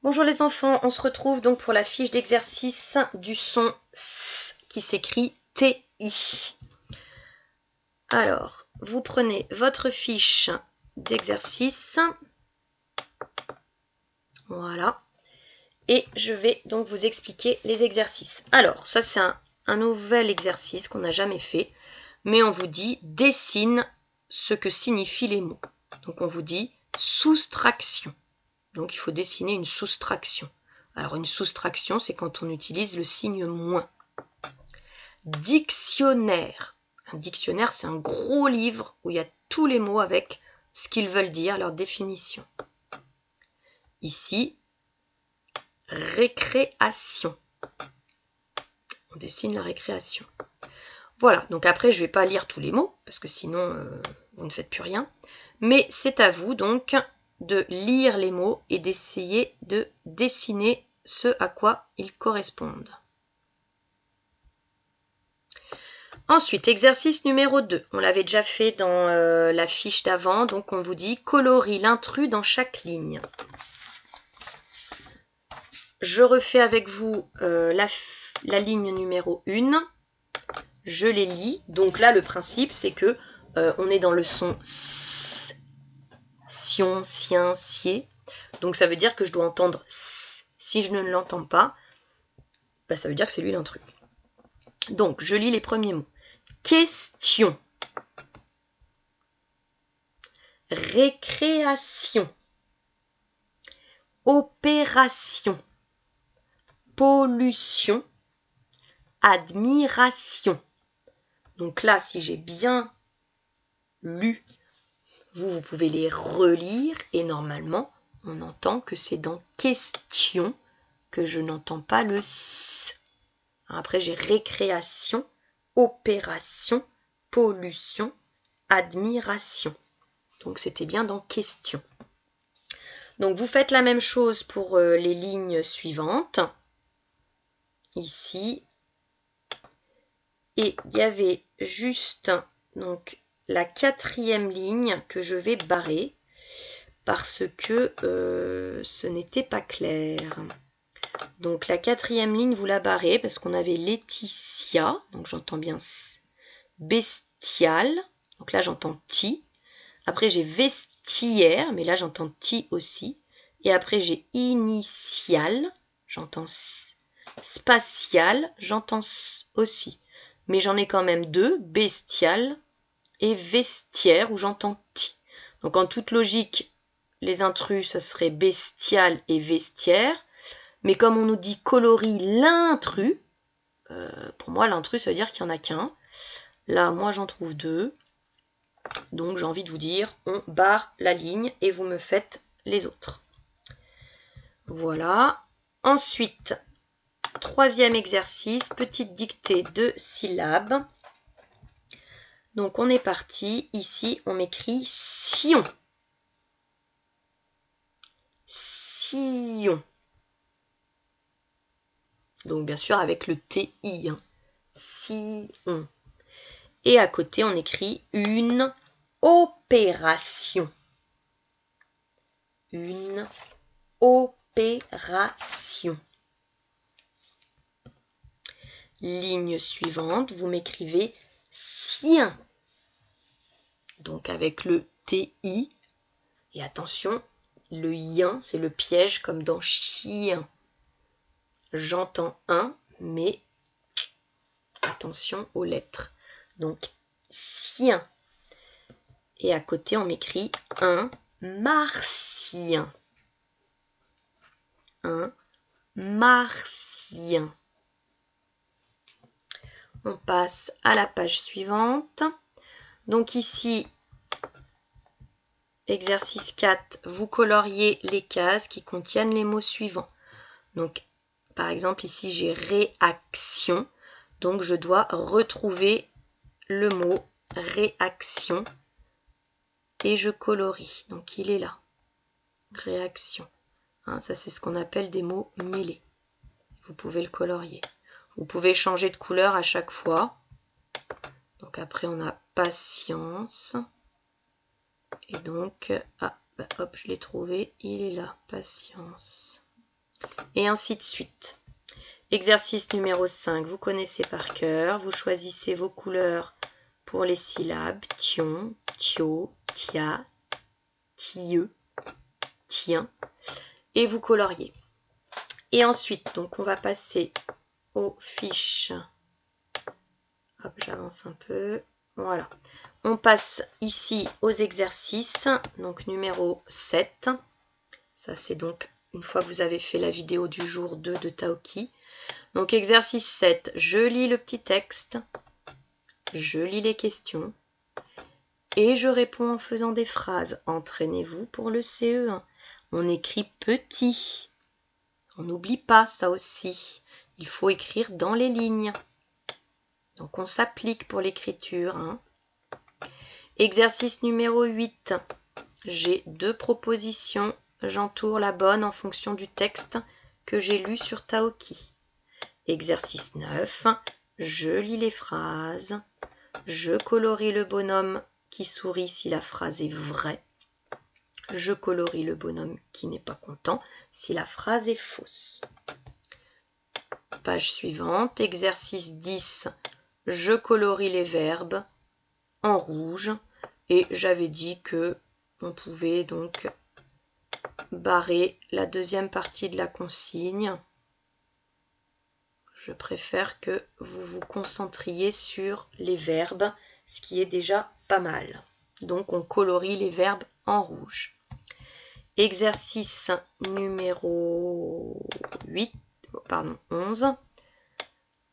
Bonjour les enfants, on se retrouve donc pour la fiche d'exercice du son S qui s'écrit TI. Alors, vous prenez votre fiche d'exercice, voilà, et je vais donc vous expliquer les exercices. Alors, ça c'est un nouvel exercice qu'on n'a jamais fait, mais on vous dit dessine ce que signifient les mots. Donc on vous dit soustraction. Donc il faut dessiner une soustraction. Alors une soustraction, c'est quand on utilise le signe moins. Dictionnaire. Un dictionnaire, c'est un gros livre où il y a tous les mots avec ce qu'ils veulent dire, leur définition. Ici, récréation. On dessine la récréation. Voilà, donc après je ne vais pas lire tous les mots, parce que sinon vous ne faites plus rien. Mais c'est à vous donc de lire les mots et d'essayer de dessiner ce à quoi ils correspondent. Ensuite, exercice numéro 2. On l'avait déjà fait dans la fiche d'avant, donc on vous dit colorie l'intrus dans chaque ligne. Je refais avec vous la ligne numéro 1. Je les lis. Donc là, le principe, c'est que on est dans le son S, sion, sien, sier. Donc ça veut dire que je dois entendre S. Si je ne l'entends pas, bah, ça veut dire que c'est lui l'intrus. Donc, je lis les premiers mots. Question. Récréation. Opération. Pollution. Admiration. Donc là, si j'ai bien lu, vous pouvez les relire et normalement, on entend que c'est dans question que je n'entends pas le S. Après, j'ai récréation, opération, pollution, admiration. Donc, c'était bien dans question. Donc, vous faites la même chose pour les lignes suivantes. Ici. Et il y avait juste donc, la 4e ligne que je vais barrer parce que ce n'était pas clair. Donc la 4e ligne, vous la barrez parce qu'on avait Laetitia, donc j'entends bien bestial, donc là j'entends ti. Après j'ai vestiaire, mais là j'entends ti aussi. Et après j'ai initial, j'entends spatial, j'entends aussi. Mais j'en ai quand même 2, bestial et vestiaire, où j'entends ti. Donc en toute logique, les intrus, ça serait bestial et vestiaire. Mais comme on nous dit colorie l'intrus, pour moi l'intrus ça veut dire qu'il n'y en a qu'un. Là, moi j'en trouve 2. Donc j'ai envie de vous dire, on barre la ligne et vous me faites les autres. Voilà. Ensuite, 3e exercice, petite dictée de syllabes. Donc on est parti. Ici, on m'écrit sillon. Sillon. Donc bien sûr avec le TI. Hein. Sillon. Et à côté, on écrit une opération. Une opération. Ligne suivante, vous m'écrivez sien. Donc avec le TI. Et attention, le ien, c'est le piège comme dans chien. J'entends un, mais attention aux lettres. Donc, sien. Et à côté, on m'écrit un martien. Un martien. On passe à la page suivante. Donc ici, exercice 4, vous coloriez les cases qui contiennent les mots suivants. Donc, par exemple, ici, j'ai réaction. Donc, je dois retrouver le mot réaction et je colorie. Donc, il est là. Réaction. Hein, ça, c'est ce qu'on appelle des mots mêlés. Vous pouvez le colorier. Vous pouvez changer de couleur à chaque fois. Donc, après, on a patience. Et donc, hop, je l'ai trouvé. Il est là. Patience. Et ainsi de suite. Exercice numéro 5, vous connaissez par cœur. Vous choisissez vos couleurs pour les syllabes. Tion, tio, tia, tieu, tien. Et vous coloriez. Et ensuite, donc on va passer aux fiches. Hop, j'avance un peu. Voilà. On passe ici aux exercices. Donc numéro 7. Ça c'est donc une fois que vous avez fait la vidéo du jour 2 de Taoki. Donc exercice 7, je lis le petit texte. Je lis les questions. Et je réponds en faisant des phrases. Entraînez-vous pour le CE1. On écrit petit. On n'oublie pas ça aussi. Il faut écrire dans les lignes. Donc on s'applique pour l'écriture. Hein. Exercice numéro 8. J'ai 2 propositions. J'entoure la bonne en fonction du texte que j'ai lu sur Taoki. Exercice 9. Je lis les phrases. Je colorie le bonhomme qui sourit si la phrase est vraie. Je colorie le bonhomme qui n'est pas content si la phrase est fausse. Page suivante, exercice 10. Je colorie les verbes en rouge et j'avais dit que on pouvait donc barrer la deuxième partie de la consigne. Je préfère que vous vous concentriez sur les verbes, ce qui est déjà pas mal. Donc on colorie les verbes en rouge. Exercice numéro 11.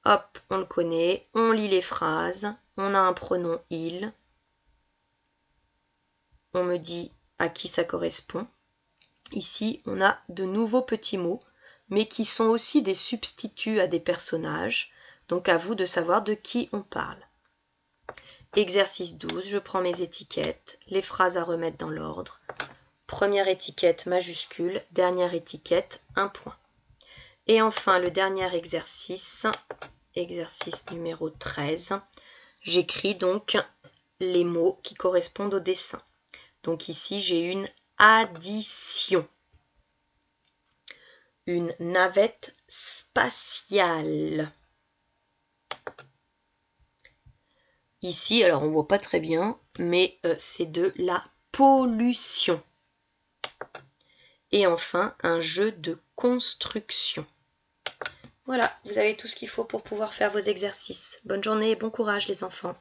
Hop, on le connaît. On lit les phrases. On a un pronom il. On me dit à qui ça correspond. Ici, on a de nouveaux petits mots, mais qui sont aussi des substituts à des personnages. Donc à vous de savoir de qui on parle. Exercice 12, je prends mes étiquettes, les phrases à remettre dans l'ordre. Première étiquette majuscule, dernière étiquette, un point. Et enfin, le dernier exercice, exercice numéro 13, j'écris donc les mots qui correspondent au dessin. Donc ici, j'ai une addition. Une navette spatiale. Ici, alors on ne voit pas très bien, mais c'est de la pollution. Et enfin, un jeu de construction. Voilà, vous avez tout ce qu'il faut pour pouvoir faire vos exercices. Bonne journée et bon courage les enfants.